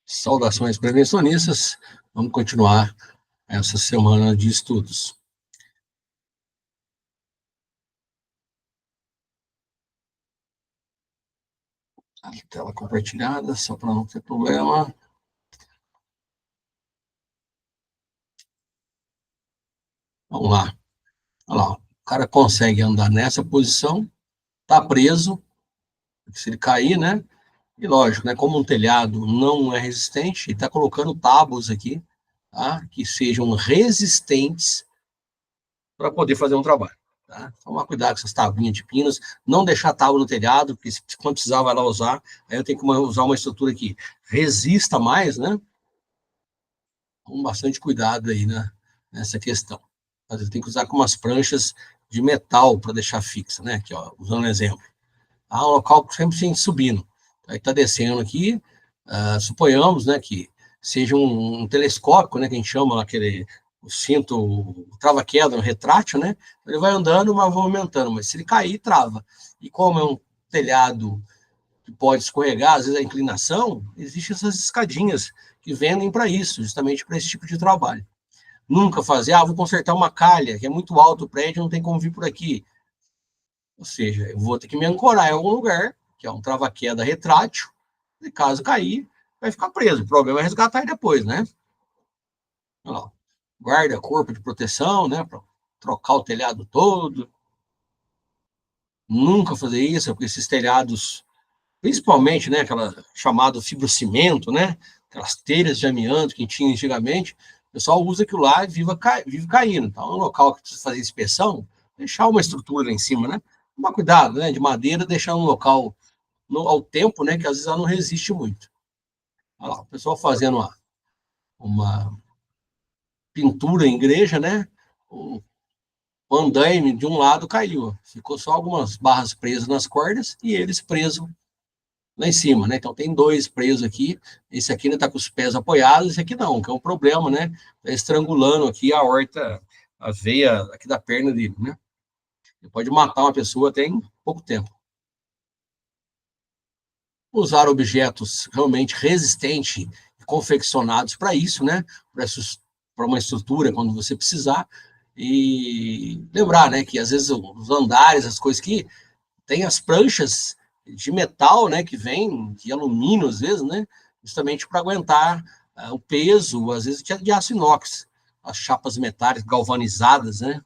Saudações prevencionistas. Vamos continuar essa semana de estudos. Tela compartilhada, só para não ter problema. Vamos lá. Olha lá. O cara consegue andar nessa posição, está preso, se ele cair, né? E lógico, né? Como um telhado não é resistente, ele está colocando tábuas aqui, tá? Que sejam resistentes para poder fazer um trabalho. Tá? Tomar cuidado com essas tabuinhas de pinos, não deixar tábua no telhado, porque quando precisar vai lá usar, aí eu tenho que usar uma estrutura que resista mais, né? Com bastante cuidado aí, né? Nessa questão. Mas eu tenho que usar com umas pranchas de metal para deixar fixa, né? Aqui, ó, usando um exemplo. Um local sempre sem subindo. Aí está descendo aqui, suponhamos, né, que seja um telescópio, né, que a gente chama aquele o cinto, o trava-queda, o retrátil, né? Ele vai andando, mas vai aumentando, mas se ele cair, trava. E como é um telhado que pode escorregar, às vezes a inclinação, existem essas escadinhas que vendem para isso, justamente para esse tipo de trabalho. Nunca fazer, vou consertar uma calha, que é muito alto o prédio, não tem como vir por aqui. Ou seja, eu vou ter que me ancorar em algum lugar, que é um trava-queda retrátil, e caso cair, vai ficar preso. O problema é resgatar ele depois, né? Guarda corpo de proteção, né? Para trocar o telhado todo. Nunca fazer isso, porque esses telhados, principalmente, né? Aquela chamada fibrocimento, né? Aquelas telhas de amianto que tinha antigamente, o pessoal usa aquilo lá e vive caindo. Então, é um local que precisa fazer inspeção, deixar uma estrutura lá em cima, né? Tomar cuidado, né? De madeira, deixar um local ao tempo, né? Que às vezes ela não resiste muito. Olha lá, o pessoal fazendo uma pintura em igreja, né? O andaime de um lado caiu, ficou só algumas barras presas nas cordas e eles presos lá em cima, né? Então tem dois presos aqui, esse aqui ainda tá com os pés apoiados, esse aqui não, que é um problema, né? Tá estrangulando aqui a aorta, a veia aqui da perna dele, né? Ele pode matar uma pessoa até em pouco tempo. Usar objetos realmente resistentes e confeccionados para isso, né? Para uma estrutura quando você precisar. E lembrar, né, que às vezes os andares, as coisas que tem as pranchas de metal, né, que vem de alumínio às vezes, né, justamente para aguentar o peso, às vezes de aço inox, as chapas metálicas galvanizadas, né,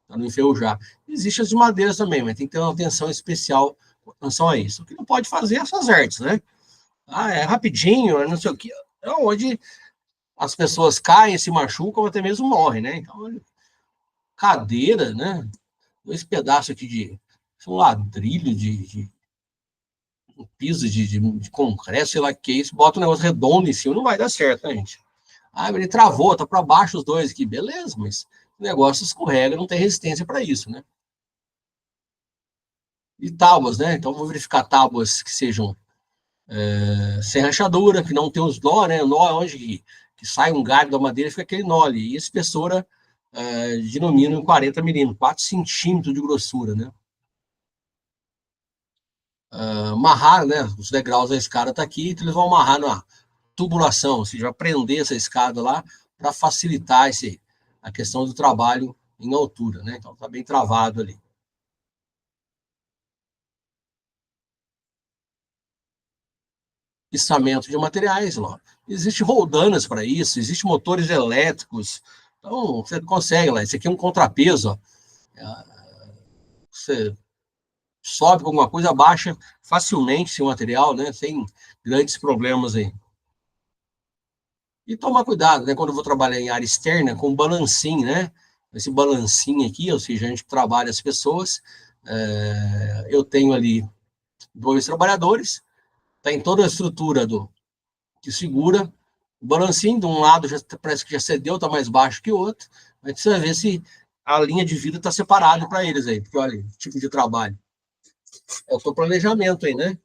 para não enferrujar. Existem as de madeira também, mas tem que ter uma atenção especial com relação a isso. O que não pode fazer é essas artes, né? É rapidinho, não sei o que, é onde as pessoas caem, se machucam, ou até mesmo morrem, né? Então, cadeira, né? Dois pedaços aqui de um ladrilho de um piso de concreto, sei lá o que é isso, bota um negócio redondo em cima, não vai dar certo, né, gente? Ele travou, tá para baixo os dois aqui, beleza, mas o negócio escorrega, não tem resistência para isso, né? E tábuas, né? Então, vou verificar tábuas que sejam sem rachadura, que não tem os nó, né? O nó é onde que sai um galho da madeira, fica aquele nó ali. E espessura de no mínimo 40 milímetros, 4 centímetros de grossura, né? Amarrar, né? Os degraus da escada tá aqui, então eles vão amarrar na tubulação, ou seja, vai prender essa escada lá para facilitar a questão do trabalho em altura, né? Então tá bem travado ali. Içamento de materiais, lá. Existe roldanas para isso, existem motores elétricos. Então, você consegue lá. Esse aqui é um contrapeso, ó. Você sobe com alguma coisa, abaixa facilmente esse material, né? Sem grandes problemas aí. E tomar cuidado, né? Quando eu vou trabalhar em área externa, com balancinho, né? Esse balancinho aqui, ou seja, a gente trabalha as pessoas. Eu tenho ali dois trabalhadores, tá em toda a estrutura que segura. O balancinho, de um lado já parece que já cedeu, tá mais baixo que o outro. Aí você vai ver se a linha de vida está separada para eles aí, porque olha, tipo de trabalho. É o seu planejamento aí, né?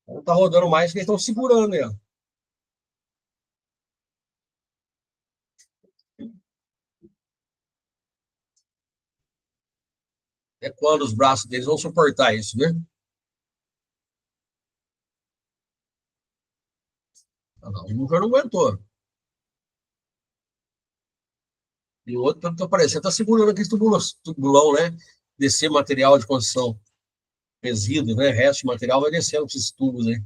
Não tá rodando mais que eles estão segurando aí, ó. É quando os braços deles vão suportar isso, né? Um já não aguentou. E o outro tá parecendo, tá segurando aquele tubulão, né? Descer material de construção, resíduo, né? Resto de material vai descendo esses tubos aí.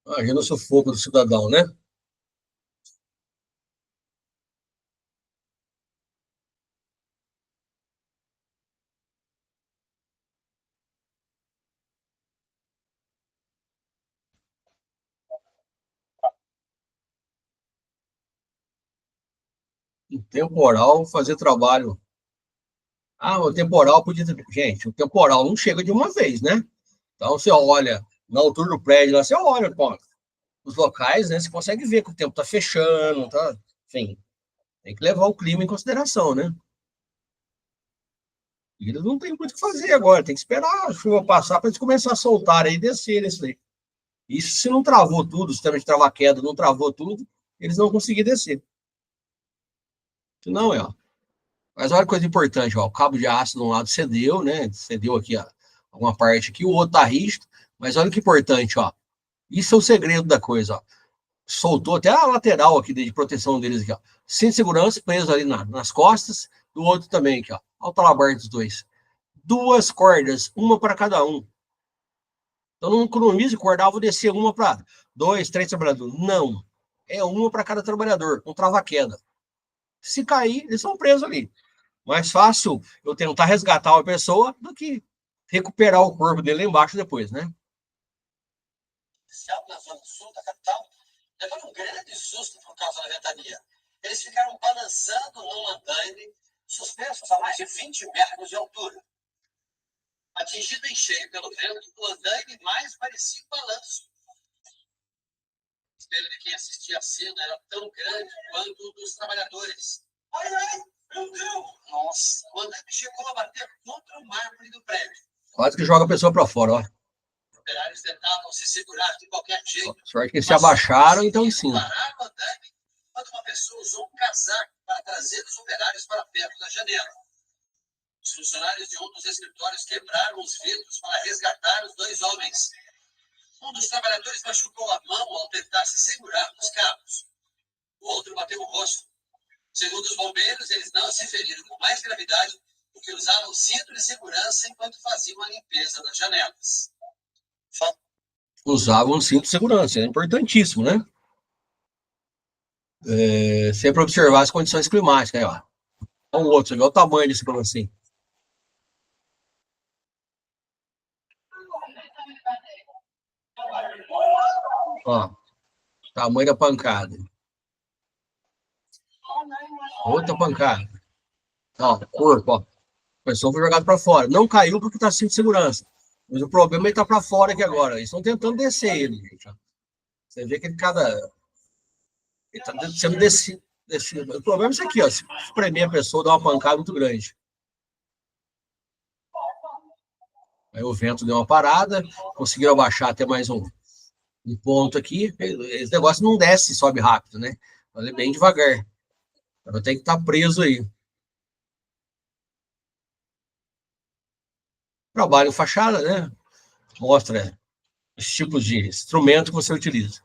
Imagina o sufoco do cidadão, né? O temporal fazer trabalho. Ah, o temporal podia ter. Gente, o temporal não chega de uma vez, né? Então você olha na altura do prédio, lá você olha, pô, os locais, né? Você consegue ver que o tempo tá fechando, tá? Enfim, tem que levar o clima em consideração, né? E eles não têm muito o que fazer agora, tem que esperar a chuva passar para eles começar a soltar aí e descer isso aí. Isso se não travou tudo, o sistema de travar queda não travou tudo, eles não conseguiram descer. Não é, ó. Mas olha que coisa importante, ó, o cabo de aço de um lado cedeu, né? Cedeu aqui, ó, alguma parte aqui, o outro tá rígido, mas olha que importante, ó. Isso é o segredo da coisa, ó. Soltou até a lateral aqui de proteção deles aqui, ó. Cinto de segurança preso ali nas costas, do outro também aqui, ó. Olha o talabar dos dois. Duas cordas, uma para cada um. Então não economize corda, vou descer uma para dois, três trabalhadores. Não. É uma para cada trabalhador, um trava-queda. Se cair, eles são presos ali. Mais fácil eu tentar resgatar uma pessoa do que recuperar o corpo dele lá embaixo depois, né? Na zona sul da capital, levaram um grande susto por causa da ventania. Eles ficaram balançando num andaime, suspensos a mais de 20 metros de altura. Atingido em cheio pelo vento, o andaime mais parecia um balanço. O espelho de quem assistia a cena era tão grande quanto o dos trabalhadores. Ai, ai, meu Deus! Nossa, o andaime chegou a bater contra o mármore do prédio. Quase que joga a pessoa para fora, ó. Os operários tentavam se segurar de qualquer jeito. Sorte que eles se abaixaram e estão em cima. Pararam o andaime quando uma pessoa usou um casaco para trazer os operários para perto da janela. Os funcionários de um dos escritórios quebraram os vidros para resgatar os dois homens. Um dos trabalhadores machucou a mão ao tentar se segurar nos cabos. O outro bateu o rosto. Segundo os bombeiros, eles não se feriram com mais gravidade porque usavam cinto de segurança enquanto faziam a limpeza das janelas. Usavam cinto de segurança, é importantíssimo, né? Sempre observar as condições climáticas. Aí, ó. Olha o outro, olha o tamanho desse balancinho. Ó, tamanho da pancada. Outra pancada. Ó, corpo, ó. A pessoa foi jogada para fora. Não caiu porque está cinto de segurança. Mas o problema é ele tá para fora aqui agora. Eles estão tentando descer ele, gente. Ó. Você vê que ele cada. Ele está sendo descido. O problema é isso aqui, ó. Se espremer a pessoa, dá uma pancada muito grande. Aí o vento deu uma parada, conseguiram abaixar até mais um ponto aqui. Esse negócio não desce e sobe rápido, né? Ele é bem devagar. Ela tem que estar preso aí. Trabalho em fachada, né? Mostra os tipos de instrumento que você utiliza.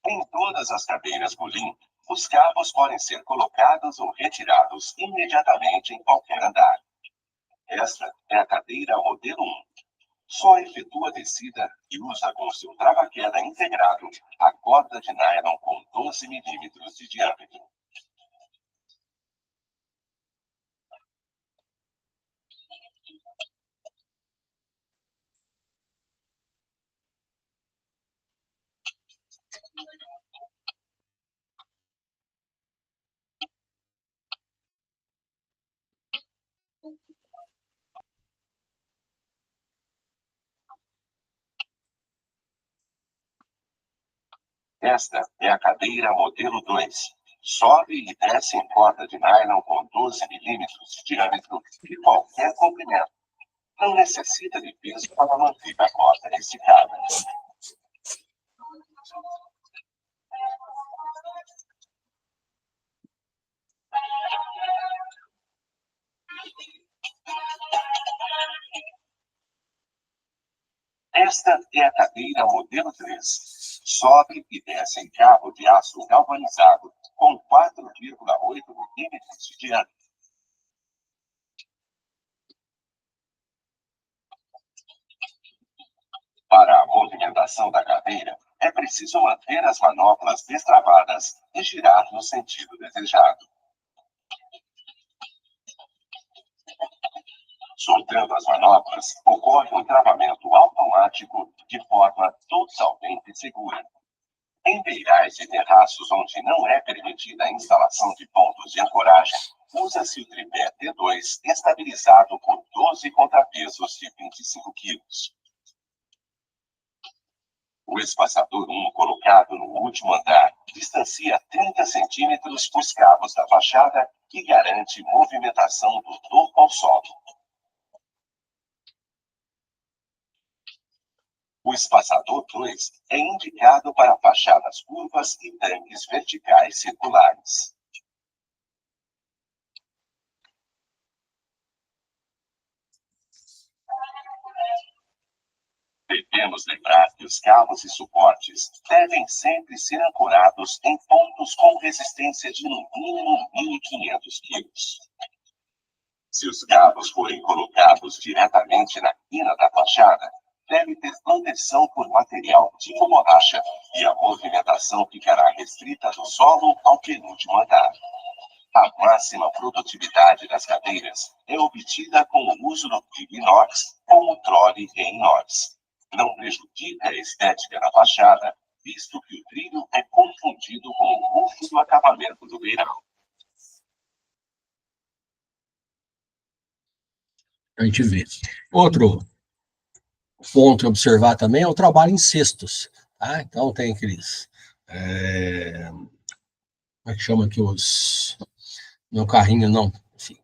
Em todas as cadeiras Bulin, os cabos podem ser colocados ou retirados imediatamente em qualquer andar. Esta é a cadeira modelo 1. Só efetua a descida e usa com seu trava-queda integrado a corda de nylon com 12 milímetros de diâmetro. Esta é a cadeira modelo 2. Sobe e desce em corda de nylon com 12 milímetros de diâmetro de qualquer comprimento. Não necessita de peso para manter a corda esticada. Esta é a cadeira modelo 3. Sobe e desce em cabo de aço galvanizado, com 4,8 milímetros de diâmetro. Para a movimentação da cadeira, é preciso manter as manoplas destravadas e girar no sentido desejado. Soltando as manoplas, ocorre um travamento automático de forma totalmente segura. Em beirais e terraços onde não é permitida a instalação de pontos de ancoragem, usa-se o tripé T2 estabilizado por 12 contrapesos de 25 kg. O espaçador 1 colocado no último andar distancia 30 centímetros os cabos da fachada e garante movimentação do topo ao solo. O espaçador 2 é indicado para fachadas curvas e tanques verticais circulares. Devemos lembrar que os cabos e suportes devem sempre ser ancorados em pontos com resistência de no mínimo 1.500 kg. Se os cabos forem colocados diretamente na quina da fachada, deve ter proteção por material tipo borracha e a movimentação ficará restrita do solo ao penúltimo andar. A máxima produtividade das cadeiras é obtida com o uso do trilho inox ou o trole em inox. Não prejudica a estética da fachada, visto que o trilho é confundido com o rufo do acabamento do beiral. A gente vê. Outro ponto a observar também é o trabalho em cestos. Tá? Então, tem aqueles. Como é que chama aqui os. Não, carrinho, não. Enfim,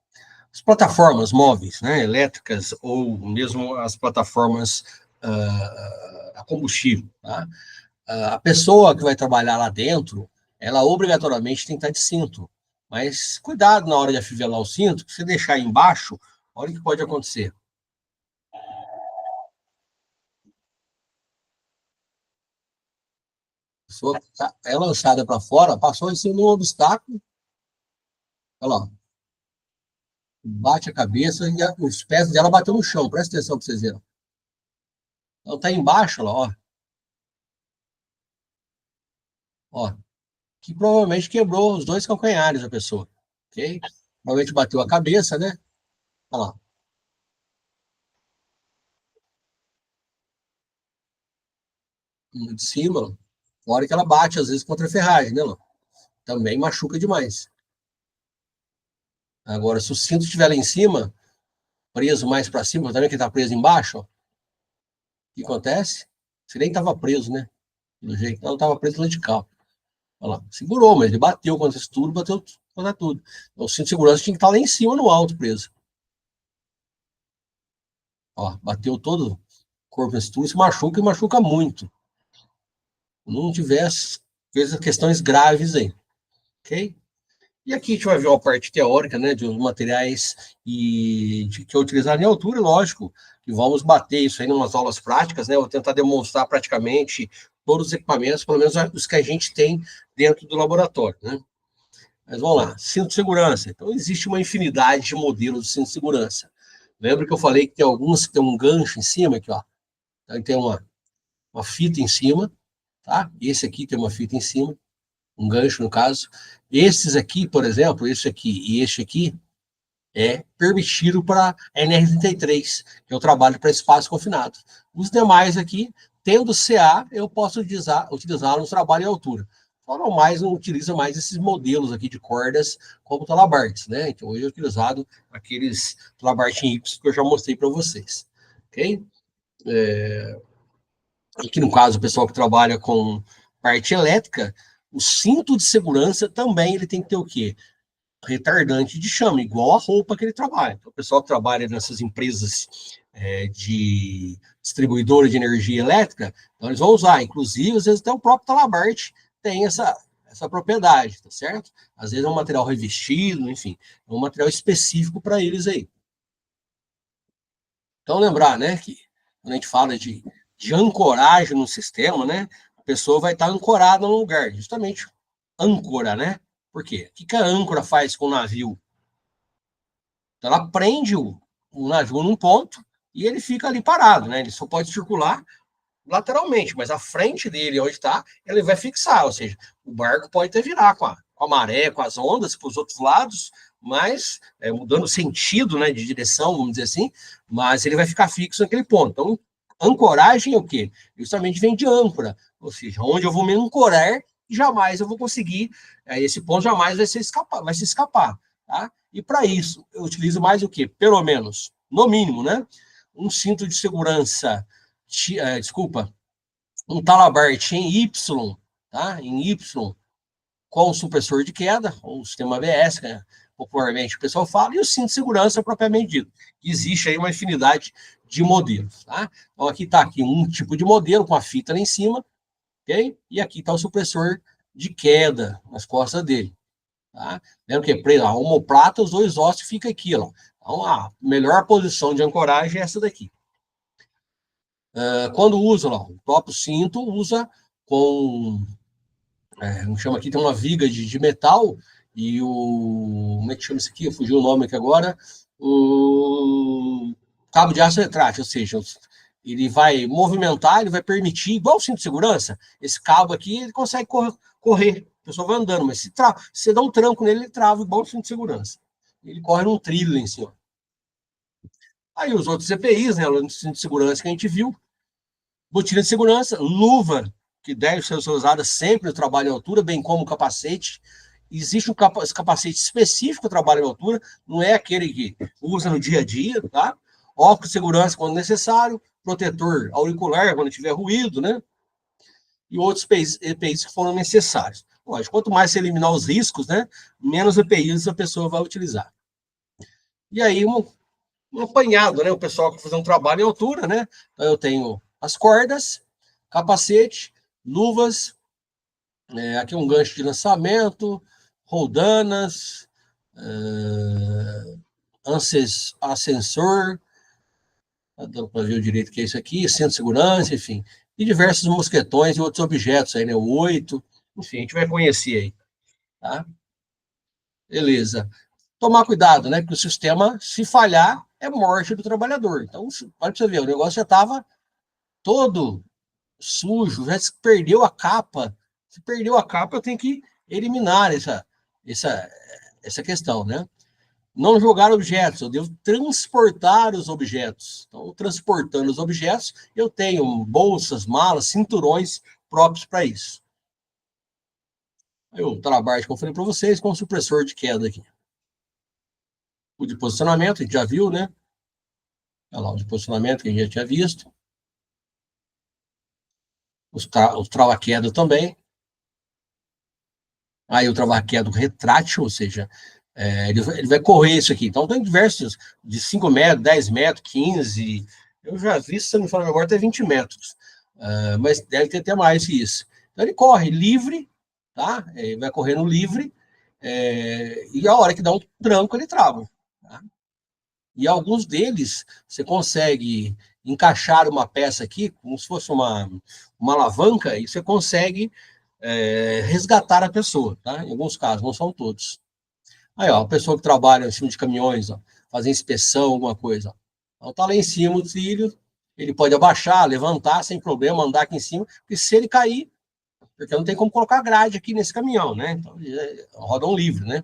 as plataformas móveis, né, elétricas, ou mesmo as plataformas a combustível. Tá? A pessoa que vai trabalhar lá dentro, ela obrigatoriamente tem que estar de cinto. Mas cuidado na hora de afivelar o cinto, que se deixar embaixo, olha o que pode acontecer. A pessoa é lançada para fora, passou em cima de um obstáculo, olha lá, bate a cabeça e os pés dela bateu no chão. Presta atenção para vocês verem. Ela está embaixo, ó, ó, que provavelmente quebrou os dois calcanhares da pessoa, ok? Provavelmente bateu a cabeça, né? Olha lá. De cima, fora que ela bate, às vezes, contra a ferragem, né, Lô? Também machuca demais. Agora, se o cinto estiver lá em cima, preso mais para cima, tá vendo que está preso embaixo? Ó, o que acontece? Você nem estava preso, né? Do jeito, não estava preso lá de cá. Olha lá, segurou, mas ele bateu contra isso tudo, bateu contra tudo. Então, o cinto de segurança tinha que estar lá em cima, no alto, preso. Ó, bateu todo o corpo nesse tudo, se machuca e machuca muito. Não tivesse questões graves aí, ok? E aqui a gente vai ver uma parte teórica, né, de os materiais que é utilizado em altura, lógico, que vamos bater isso aí em umas aulas práticas, né, eu vou tentar demonstrar praticamente todos os equipamentos, pelo menos os que a gente tem dentro do laboratório, né. Mas vamos lá, cinto de segurança. Então, existe uma infinidade de modelos de cinto de segurança. Lembra que eu falei que tem alguns que tem um gancho em cima, aqui, ó. Então, tem uma fita em cima, tá? Esse aqui tem uma fita em cima, um gancho no caso. Esses aqui, por exemplo, esse aqui e este aqui, é permitido para NR33, que eu trabalho para espaço confinado. Os demais aqui, tendo CA, eu posso utilizar no trabalho em altura. Só não utiliza mais esses modelos aqui de cordas como talabartes, né? Então, hoje é utilizado aqueles talabartes em Y que eu já mostrei para vocês, ok? Aqui no caso, o pessoal que trabalha com parte elétrica, o cinto de segurança também ele tem que ter o quê? Retardante de chama, igual a roupa que ele trabalha. Então, o pessoal que trabalha nessas empresas de distribuidora de energia elétrica, então eles vão usar, inclusive, às vezes até o próprio Talabart tem essa propriedade, tá certo? Às vezes é um material revestido, enfim, é um material específico para eles aí. Então, lembrar, né, que quando a gente fala de de ancoragem no sistema, né? A pessoa vai estar ancorada no lugar, justamente âncora, né? Por quê? O que a âncora faz com o navio? Ela prende o navio num ponto e ele fica ali parado, né? Ele só pode circular lateralmente, mas a frente dele, onde está, ele vai fixar, ou seja, o barco pode até virar com a maré, com as ondas para os outros lados, mas mudando sentido, né, de direção, vamos dizer assim, mas ele vai ficar fixo naquele ponto. Então, ancoragem é o quê? Justamente vem de âncora, ou seja, onde eu vou me ancorar, jamais eu vou conseguir, esse ponto jamais vai se escapar, tá? E para isso, eu utilizo mais o quê? Pelo menos, no mínimo, né? Um cinto de segurança, desculpa, um talabarte em Y, tá? Em Y, com o supressor de queda, ou sistema ABS, né? Popularmente o pessoal fala, e o cinto de segurança propriamente dito. Existe aí uma infinidade de modelos, tá? Então aqui está aqui um tipo de modelo com a fita lá em cima, ok? E aqui está o supressor de queda nas costas dele, tá? Lembra que é preso, a omoplata, os dois ossos ficam aqui, ó. Então a melhor posição de ancoragem é essa daqui. Quando usa, ó, o próprio cinto usa com, não chama aqui, tem uma viga de metal e como é que chama isso aqui? Fugiu o nome aqui agora. O cabo de aço retrátil, ou seja, ele vai movimentar, ele vai permitir, igual o cinto de segurança, esse cabo aqui, ele consegue correr. A pessoa vai andando, mas se você dá um tranco nele, ele trava igual o cinto de segurança. Ele corre num trilho em cima. Aí os outros EPIs, né, o cinto de segurança que a gente viu, botina de segurança, luva, que deve ser usada sempre no trabalho em altura, bem como o capacete. Existe um capacete específico para trabalho em altura, não é aquele que usa no dia a dia, tá? Óculos de segurança quando necessário, protetor auricular quando tiver ruído, né? E outros EPIs que foram necessários. Lógico, quanto mais você eliminar os riscos, né, menos EPIs a pessoa vai utilizar. E aí, um apanhado, né? O pessoal que fazer um trabalho em altura, né? Então, eu tenho as cordas, capacete, luvas, aqui um gancho de lançamento, roldanas, ascensor, tá dando para ver o direito que é isso aqui, centro de segurança, enfim, e diversos mosquetões e outros objetos aí, né? O 8, enfim, a gente vai conhecer aí, tá? Beleza. Tomar cuidado, né? Porque o sistema, se falhar, é morte do trabalhador. Então, olha para você ver, o negócio já estava todo sujo, já se perdeu a capa. Se perdeu a capa, eu tenho que eliminar essa, essa questão, né? Não jogar objetos, eu devo transportar os objetos. Então, transportando os objetos, eu tenho bolsas, malas, cinturões próprios para isso. Aí o trabalho que eu falei para vocês com o supressor de queda aqui. O de posicionamento, a gente já viu, né? Olha lá, o de posicionamento que a gente já tinha visto. Os trava-queda também. Aí o trava-queda retrátil, ou seja, ele vai correr isso aqui. Então tem diversos, de 5 metros, 10 metros, 15. Eu já vi, se não me falar agora, até 20 metros. Mas deve ter até mais que isso. Então ele corre livre, tá? Ele vai correndo livre, e a hora que dá um tranco, ele trava. Tá? E alguns deles, você consegue encaixar uma peça aqui, como se fosse uma alavanca, e você consegue resgatar a pessoa, tá? Em alguns casos, não são todos. Aí, ó, a pessoa que trabalha em cima de caminhões, ó, fazer inspeção, alguma coisa. Ó. Então, tá lá em cima o trilho, ele pode abaixar, levantar sem problema, andar aqui em cima, porque se ele cair, porque não tem como colocar grade aqui nesse caminhão, né? Então, rodam livre, né?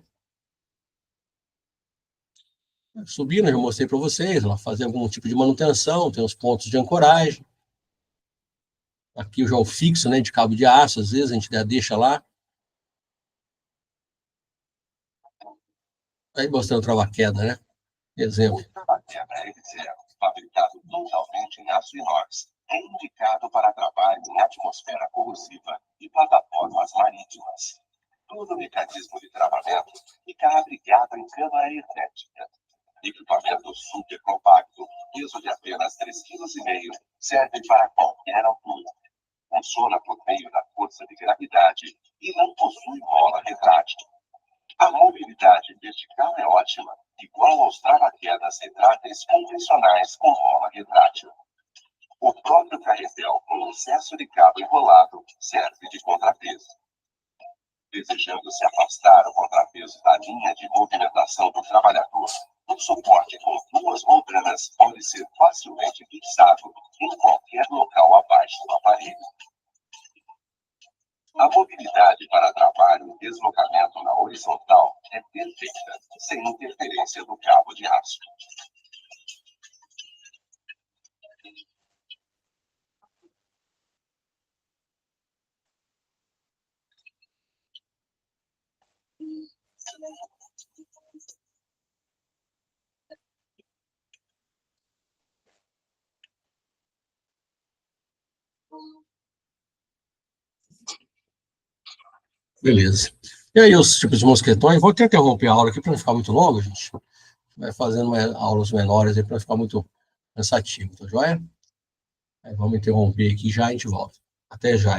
Subindo, eu mostrei para vocês, ó, fazer algum tipo de manutenção, tem os pontos de ancoragem. Aqui já o fixo, né, de cabo de aço, às vezes a gente deixa lá. Aí mostrando o trava-queda, né? Exemplo. O trava-queda L0, fabricado totalmente em aço inox, é indicado para trabalho em atmosfera corrosiva e plataformas marítimas. Todo o mecanismo de travamento fica abrigado em câmara hermética. Equipamento super compacto, peso de apenas 3,5 kg, serve para qualquer altura. Funciona por meio da força de gravidade e não possui mola retrátil. A mobilidade vertical é ótima, igual aos trava-quedas retráteis convencionais com mola retrátil. O próprio carretel com excesso de cabo enrolado serve de contrapeso. Desejando se afastar o contrapeso da linha de movimentação do trabalhador, um suporte com duas membranas pode ser facilmente fixado em qualquer local abaixo do aparelho. A mobilidade para trabalho e deslocamento na horizontal é perfeita, sem interferência do cabo de aço. Beleza. E aí, os tipos de mosquetões, vou até interromper a aula aqui para não ficar muito longo, gente. Vai fazendo aulas menores aí para não ficar muito cansativo, tá joia? Aí vamos interromper aqui já, a gente volta. Até já.